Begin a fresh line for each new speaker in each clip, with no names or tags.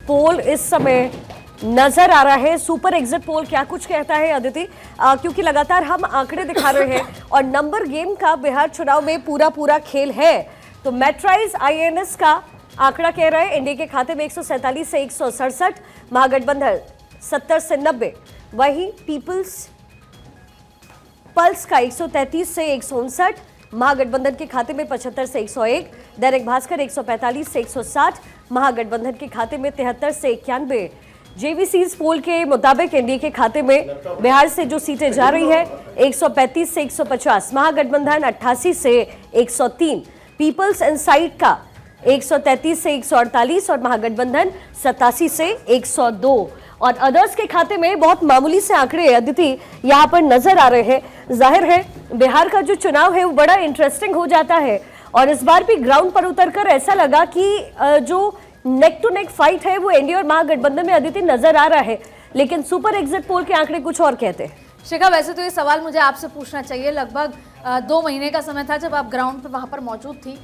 पोल इस समय नजर आ रहा है। सुपर एग्जिट पोल क्या कुछ कहता है अदिति, क्योंकि लगातार हम आंकड़े दिखा रहे हैं और नंबर गेम का बिहार चुनाव में पूरा खेल है। तो मेट्राइज आईएनएस का आंकड़ा कह रहा है एनडीए के खाते में 147 से 167, महागठबंधन 70 से 90, वहीं पीपल्स पल्स का 133 से 159, महागठबंधन के खाते में 75 से 101, दैनिक भास्कर 145 से 160, महागठबंधन के खाते में 73 से 91। जेवीसीज पोल के मुताबिक एनडीए के खाते में बिहार से जो सीटें जा रही है 135 से 150, महागठबंधन 88 से 103, पीपल्स इनसाइट का 133 से 148 और महागठबंधन 87 से 102। और अदर्स के खाते में बहुत मामूली से आंकड़े अदिति यहाँ पर नजर आ रहे हैं। जाहिर है बिहार का जो चुनाव है वो बड़ा इंटरेस्टिंग हो जाता है और इस बार भी ग्राउंड पर उतरकर ऐसा लगा कि जो नेक टू नेक फाइट है वो एनडीए और महागठबंधन में अदिति नजर आ रहा है, लेकिन सुपर एग्जिट पोल के आंकड़े कुछ और कहते हैं।
शिखा, वैसे तो ये सवाल मुझे आपसे पूछना चाहिए, लगभग 2 महीने का समय था जब आप ग्राउंड पर वहां पर मौजूद थी,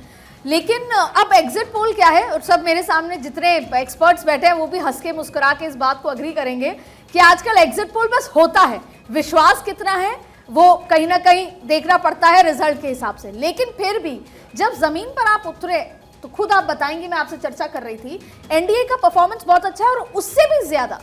लेकिन अब एग्जिट पोल क्या है, और सब मेरे सामने जितने एक्सपर्ट्स बैठे हैं वो भी हंस के मुस्कुरा के इस बात को अग्री करेंगे कि आजकल एग्जिट पोल बस होता है, विश्वास कितना है वो कहीं ना कहीं देखना पड़ता है रिजल्ट के हिसाब से। लेकिन फिर भी जब जमीन पर आप उतरे तो खुद आप बताएंगे, मैं आपसे चर्चा कर रही थी, एनडीए का परफॉर्मेंस बहुत अच्छा है और उससे भी ज्यादा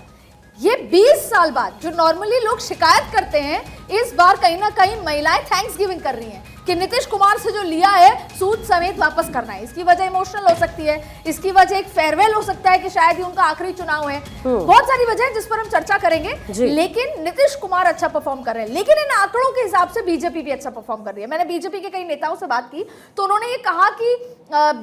ये 20 साल बाद जो नॉर्मली लोग शिकायत करते हैं, इस बार कहीं ना कहीं महिलाएं थैंक्स गिविंग कर रही हैं कि नीतीश कुमार से जो लिया है सूद समेत वापस करना है। इसकी वजह इमोशनल हो सकती है, इसकी वजह एक फेयरवेल हो सकता है कि शायद ही उनका आखिरी चुनाव है, बहुत सारी वजह है जिस पर हम चर्चा करेंगे। लेकिन नीतीश कुमार अच्छा परफॉर्म कर रहे हैं, लेकिन इन आंकड़ों के हिसाब से बीजेपी भी अच्छा परफॉर्म कर रही है। मैंने बीजेपी के कई नेताओं से बात की तो उन्होंने ये कहा कि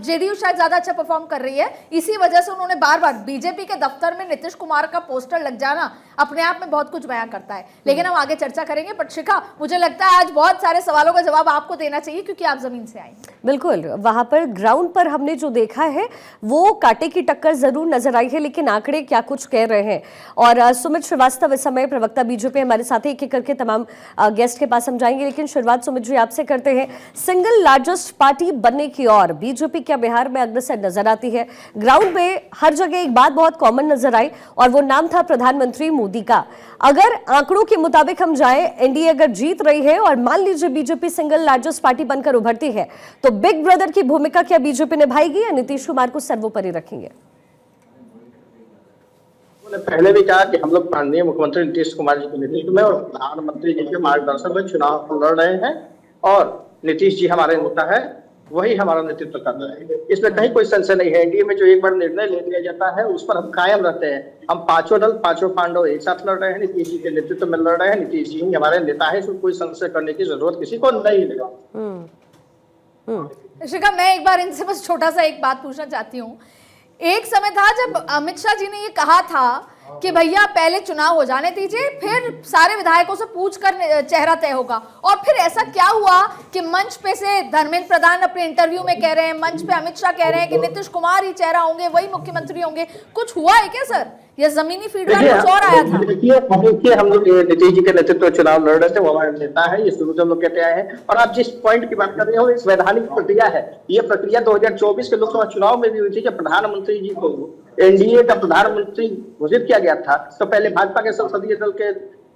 जेडीयू शायद ज्यादा अच्छा परफॉर्म कर रही है, इसी वजह से उन्होंने बार बार बीजेपी के दफ्तर में नीतीश कुमार का पोस्टर लग जाना अपने आप में बहुत कुछ बयां करता है। लेकिन हम आगे चर्चा करेंगे। बट शिखा, मुझे लगता है आज बहुत सारे सवालों का जवाब आपको देना चाहिए क्योंकि आप जमीन से आए।
बिल्कुल, वहां पर ग्राउंड पर हमने जो देखा है वो कांटे की टक्कर जरूर नजर आई है, लेकिन आंकड़े क्या कुछ कह रहे हैं। और सुमित श्रीवास्तव इस समय प्रवक्ता बीजेपी हमारे साथ एक एक करके तमाम गेस्ट के पास हम जाएंगे, लेकिन शुरुआत सुमित जी आपसे करते हैं। सिंगल लार्जेस्ट पार्टी बनने की ओर बीजेपी क्या बिहार में अग्रसर नजर आती है? ग्राउंड में हर जगह एक बात बहुत कॉमन नजर आई और वो नाम था प्रधानमंत्री मोदी का। अगर आंकड़ों के मुताबिक हम जाएं, एनडीए अगर जीत रही है और मान लीजिए बीजेपी सिंगल लार्जेस्ट पार्टी बनकर उभरती है, तो बिग ब्रदर की भूमिका क्या बीजेपी निभाएगी या नीतीश कुमार को सर्वोपरि रखेंगे?
पहले भी कहा कि हम लोग माननीय मुख्यमंत्री नीतीश कुमार जी के नेतृत्व में और प्रधानमंत्री जी के मार्गदर्शन में चुनाव लड़ रहे हैं और नीतीश जी हमारे नेता है, वही हमारा नेतृत्व कर रहे हैं। इसमें कहीं कोई संशय नहीं है। एनडीए में जो एक बार निर्णय ले लिया जाता है उस पर हम कायम रहते हैं। हम पांचों दल, पांचों पांडव एक साथ लड़ रहे हैं, नीतीश जी के नेतृत्व में लड़ रहे हैं, नीतीश जी ही हमारे नेता है, इसमें कोई संशय करने की जरूरत किसी को नहीं है।
शिखा, मैं एक बार इनसे बस छोटा सा एक बात पूछना चाहती हूँ। एक समय था जब अमित शाह जी ने ये कहा था कि भैया पहले चुनाव हो जाने दीजिए, फिर सारे विधायकों से पूछकर चेहरा तय होगा, और फिर ऐसा क्या हुआ कि मंच पे से धर्मेंद्र प्रधान अपने इंटरव्यू में कह रहे हैं, मंच पे अमित शाह कह रहे हैं कि नीतीश कुमार ही चेहरा होंगे, वही मुख्यमंत्री होंगे। कुछ हुआ है क्या सर? ये जमीनी फीडबैक कुछ और आया था?
देखिए, हम लोग नीतीश जी के नेतृत्व में चुनाव लड़ रहे थे, वो हमारे नेता है, ये शुरू से हम लोग कहते आए हैं। और आप जिस पॉइंट की बात कर रहे हो, इस वैधानिक प्रक्रिया है। ये प्रक्रिया 2024 के लोकसभा चुनाव में भी हुई थी जब प्रधानमंत्री जी को एनडीए का प्रधानमंत्री घोषित किया गया था। तो पहले भाजपा के संसदीय दल के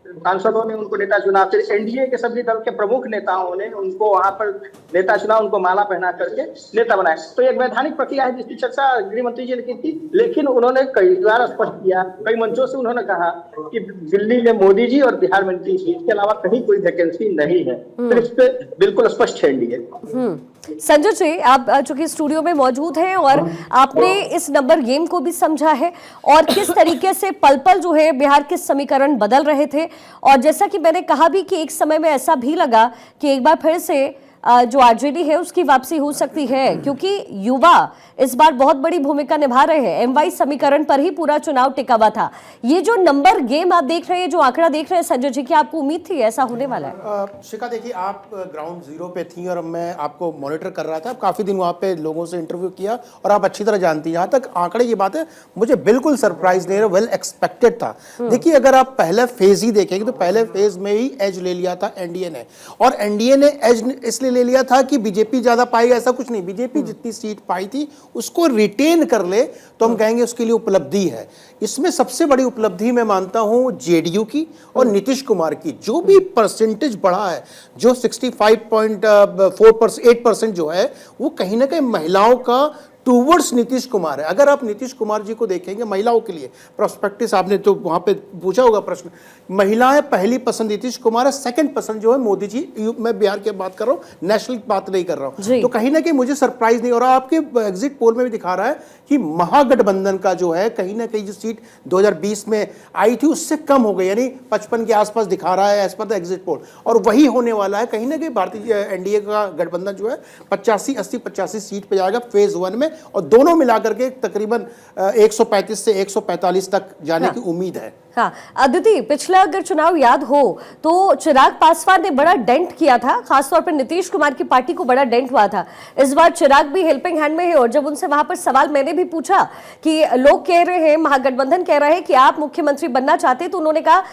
सांसदों ने उनको नेता चुना, फिर एनडीए के सभी दल के प्रमुख नेताओं ने उनको वहां पर नेता चुना, उनको माला पहना करके नेता बनाया। तो एक वैधानिक प्रक्रिया है जिसकी चर्चा गृह मंत्री जी ने की थी, लेकिन उन्होंने कई बार स्पष्ट किया, कई मंचों से उन्होंने कहा कि दिल्ली में मोदी जी और बिहार में नीतीश जी, इसके अलावा कहीं कोई वैकेंसी नहीं है। तो इस पे बिल्कुल स्पष्ट है एनडीए।
संजय जी, आप चूंकि स्टूडियो में मौजूद हैं और आपने इस नंबर गेम को भी समझा है और किस तरीके से पल पल जो है बिहार के समीकरण बदल रहे थे, और जैसा कि मैंने कहा भी कि एक समय में ऐसा भी लगा कि एक बार फिर से जो आरजेडी है उसकी वापसी हो सकती है, क्योंकि युवा इस बार बहुत बड़ी भूमिका निभा रहे हैं। एमवाई समीकरण पर ही पूरा चुनाव टिका हुआ था। ये जो नंबर गेम आप देख रहे हैं, जो आंकड़ा देख रहे हैं संजय जी, की आपको उम्मीद थी ऐसा होने वाला है?
शिखा, देखिए, आप ग्राउंड जीरो पे थी और मैं आपको मॉनिटर कर रहा था। आप काफी दिन वहाँ पे लोगों से इंटरव्यू किया और आप अच्छी तरह जानती हैं। यहाँ तक आंकड़े की बात है, मुझे बिल्कुल सरप्राइज नहीं, वेल एक्सपेक्टेड था। देखिए, अगर आप पहले फेज ही देखेंगे तो पहले फेज में ही एज ले लिया था एनडीए ने, और एनडीए ने एज इसलिए ले लिया था कि बीजेपी ज्यादा पाएगा, ऐसा कुछ नहीं। बीजेपी जितनी सीट पाई थी उसको रिटेन कर ले तो हम कहेंगे उसके लिए उपलब्धि है। इसमें सबसे बड़ी उपलब्धि मैं मानता हूं जेडीयू की और नीतीश कुमार की। जो भी परसेंटेज बढ़ा है, जो 65.8% जो है, वो कहीं ना कहीं महिलाओं का टूवर्ड्स नीतीश कुमार है। अगर आप नीतीश कुमार जी को देखेंगे महिलाओं के लिए प्रोस्पेक्टिस, आपने तो वहां पे पूछा होगा प्रश्न, महिलाएं पहली पसंद नीतीश कुमार है, सेकंड पसंद जो है मोदी जी। मैं बिहार की बात कर रहा हूं, नेशनल बात नहीं कर रहा हूं। तो कहीं ना कहीं मुझे सरप्राइज नहीं हो रहा। आपके एग्जिट पोल में भी दिखा रहा है कि महागठबंधन का जो है कहीं ना कहीं जो सीट 2020 में आई थी उससे कम हो गई, यानी 55 के आसपास दिखा रहा है as per the exit poll. और वही होने वाला है कहीं ना कहीं। भारतीय एनडीए का गठबंधन जो है 85 सीट पे जाएगा फेज 1 में, और दोनों मिलाकर के तकरीबन 135 से 145 तक जाने की उम्मीद है।
हाँ अदिति, पिछला अगर चुनाव याद हो तो चिराग पासवान ने बड़ा डेंट किया था, खासतौर पर नीतीश कुमार की पार्टी को बड़ा डेंट हुआ था। इस बार चिराग भी हेल्पिंग हैंड में है, और जब उनसे वहां पर सवाल मैंने भी पूछा कि लोग कह रहे हैं, महागठबंधन कह रहा है कि आप मुख्यमंत्री बनना चाहते, तो उन्होंने कहा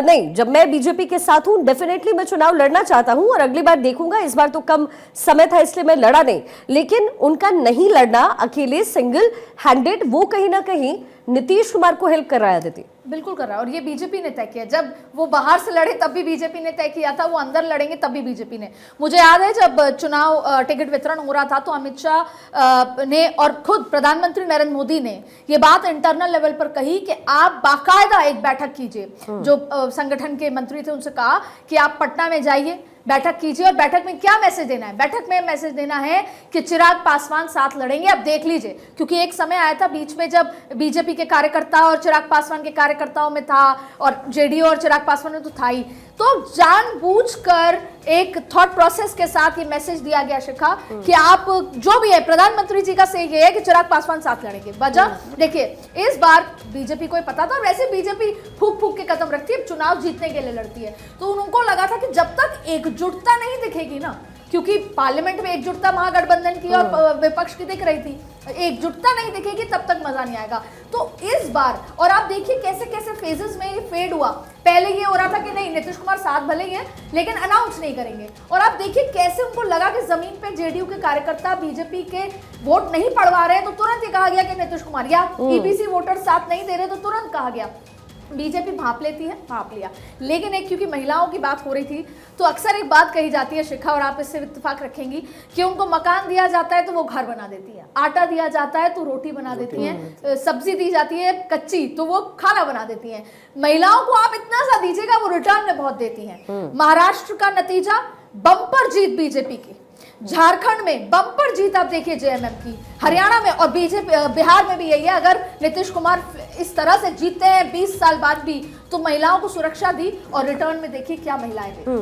नहीं, जब मैं बीजेपी के साथ हूं डेफिनेटली मैं चुनाव लड़ना चाहता हूं और अगली बार देखूंगा, इस बार तो कम समय था इसलिए मैं लड़ा नहीं। लेकिन उनका नहीं लड़ना अकेले सिंगल हैंडेड, वो कहीं ना कहीं नीतीश कुमार को हेल्प कर रहा है। अदिति
बिल्कुल कर रहा है, और ये बीजेपी ने तय किया। जब वो बाहर से लड़े तब भी बीजेपी ने तय किया था, वो अंदर लड़ेंगे तब भी बीजेपी ने। मुझे याद है जब चुनाव टिकट वितरण हो रहा था तो अमित शाह ने और खुद प्रधानमंत्री नरेंद्र मोदी ने ये बात इंटरनल लेवल पर कही कि आप बाकायदा एक बैठक कीजिए। जो संगठन के मंत्री थे उनसे कहा कि आप पटना में जाइए, बैठक कीजिए, और बैठक में क्या मैसेज देना है? बैठक में मैसेज देना है कि चिराग पासवान साथ लड़ेंगे। अब देख लीजिए, क्योंकि एक समय आया था बीच में जब बीजेपी के कार्यकर्ता और चिराग पासवान के कार्यकर्ताओं में था, और जेडीयू और चिराग पासवान में तो था ही। तो जानबूझकर एक थॉट प्रोसेस के साथ ये मैसेज दिया गया शिखा कि आप जो भी है, प्रधानमंत्री जी का से ये है कि चिराग पासवान साथ लड़ेंगे। वजह देखिए, इस बार बीजेपी को पता था, और वैसे बीजेपी फूक फूक के कदम रखती है, चुनाव जीतने के लिए लड़ती है। तो उनको लगा था कि जब तक एकजुटता नहीं दिखेगी ना, क्योंकि पार्लियामेंट में एकजुटता महागठबंधन की और विपक्ष की दिख रही थी, एकजुटता नहीं दिखेगी तब तक मजा नहीं आएगा। तो इस बार, और आप देखिए कैसे कैसे फेजेस में ये फेड हुआ। पहले ये हो रहा था कि नहीं, नीतीश कुमार साथ भले ही है लेकिन अनाउंस नहीं करेंगे, और आप देखिए कैसे उनको लगा कि जमीन पे जेडीयू के कार्यकर्ता बीजेपी के वोट नहीं पड़वा रहे, तो तुरंत ये कहा गया कि नीतीश कुमार, या ईबीसी वोटर साथ नहीं दे रहे तो तुरंत कहा गया। बीजेपी भांप लेती है, भांप लिया। लेकिन एक, क्योंकि महिलाओं की बात हो रही थी, तो अक्सर एक बात कही जाती है शिखा, और आप इससे इत्तेफाक रखेंगी, कि उनको मकान दिया जाता है तो वो घर बना देती है, आटा दिया जाता है तो रोटी बना देती हैं, सब्जी दी जाती है कच्ची तो वो खाना बना देती हैं। महिलाओं को आप इतना सा दीजिएगा वो रिटर्न में बहुत देती हैं। महाराष्ट्र का नतीजा, बम्पर जीत बीजेपी की। झारखंड में बम्पर जीत आप देखिए जेएमएम की, हरियाणा में, और बीजेपी बिहार में भी यही है। अगर नीतीश कुमार इस तरह से जीतते हैं 20 साल बाद भी, तो महिलाओं को सुरक्षा दी, और रिटर्न में देखिए क्या महिलाएं दी।